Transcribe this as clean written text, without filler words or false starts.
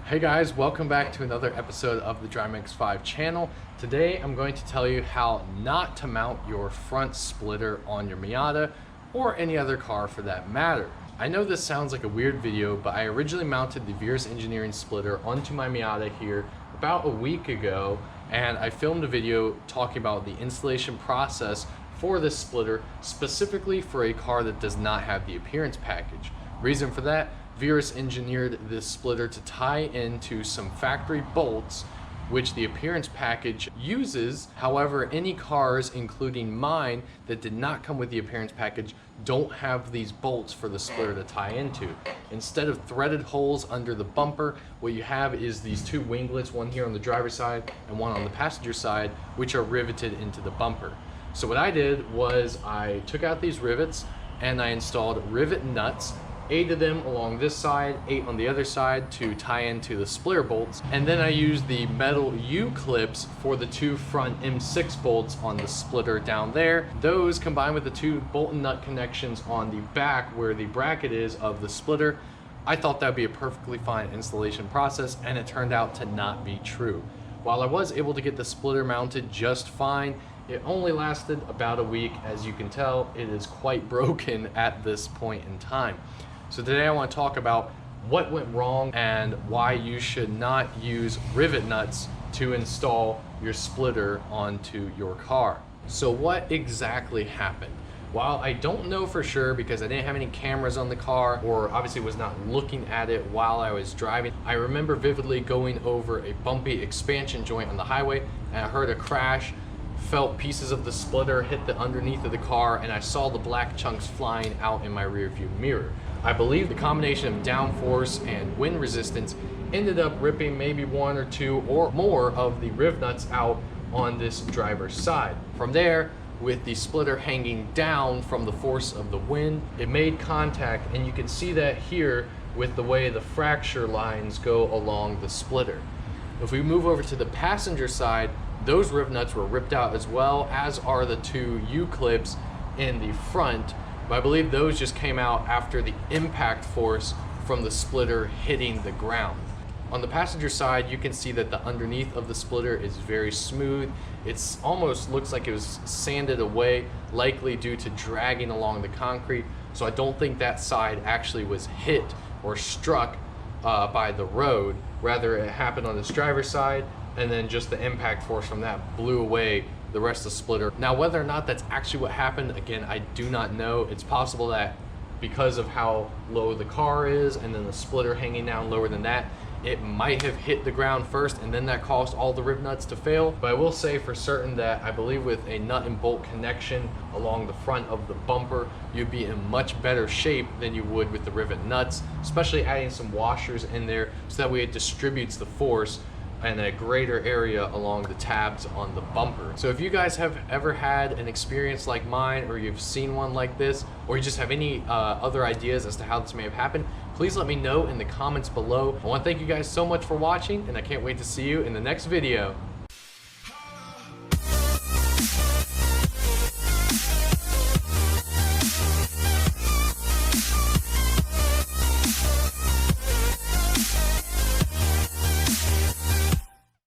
Hey guys, welcome back to another episode of the MX-5 channel. Today I'm going to tell you how not to mount your front splitter on your Miata or any other car for that matter. I know this sounds like a weird video, but I originally mounted the Verus engineering splitter onto my Miata here about a week ago, and I filmed a video talking about the installation process for this splitter specifically for a car that does not have the appearance package. Reason for that, Verus engineered this splitter to tie into some factory bolts which the appearance package uses. However, any cars, including mine, that did not come with the appearance package don't have these bolts for the splitter to tie into. Instead of threaded holes under the bumper, what you have is these two winglets, one here on the driver's side and one on the passenger side, which are riveted into the bumper. So what I did was I took out these rivets and I installed rivet nuts, 8 of them along this side, 8 on the other side to tie into the splitter bolts. And then I used the metal U-clips for the 2 front M6 bolts on the splitter down there. Those combined with the 2 bolt and nut connections on the back where the bracket is of the splitter, I thought that'd be a perfectly fine installation process, and it turned out to not be true. While I was able to get the splitter mounted just fine, it only lasted about a week. As you can tell, it is quite broken at this point in time. So today I want to talk about what went wrong and why you should not use rivet nuts to install your splitter onto your car. So what exactly happened? While I don't know for sure because I didn't have any cameras on the car or obviously was not looking at it while I was driving, I remember vividly going over a bumpy expansion joint on the highway and I heard a crash, felt pieces of the splitter hit the underneath of the car, and I saw the black chunks flying out in my rear view mirror. I believe the combination of downforce and wind resistance ended up ripping maybe 1 or 2 or more of the riv nuts out on this driver's side. From there, with the splitter hanging down from the force of the wind, it made contact, and you can see that here with the way the fracture lines go along the splitter. If we move over to the passenger side, those riv nuts were ripped out as well, as are the 2 U-clips in the front, but I believe those just came out after the impact force from the splitter hitting the ground. On the passenger side, you can see that the underneath of the splitter is very smooth. It's almost looks like it was sanded away, likely due to dragging along the concrete. So I don't think that side actually was hit or struck by the road. Rather, it happened on this driver's side, and then just the impact force from that blew away the rest of the splitter. Now, whether or not that's actually what happened, again, I do not know. It's possible that because of how low the car is and then the splitter hanging down lower than that, it might have hit the ground first and then that caused all the riv nuts to fail. But I will say for certain that I believe with a nut and bolt connection along the front of the bumper, you'd be in much better shape than you would with the rivet nuts, especially adding some washers in there so that way it distributes the force in a greater area along the tabs on the bumper. So if you guys have ever had an experience like mine, or you've seen one like this, or you just have any other ideas as to how this may have happened, please let me know in the comments below. I want to thank you guys so much for watching, and I can't wait to see you in the next video.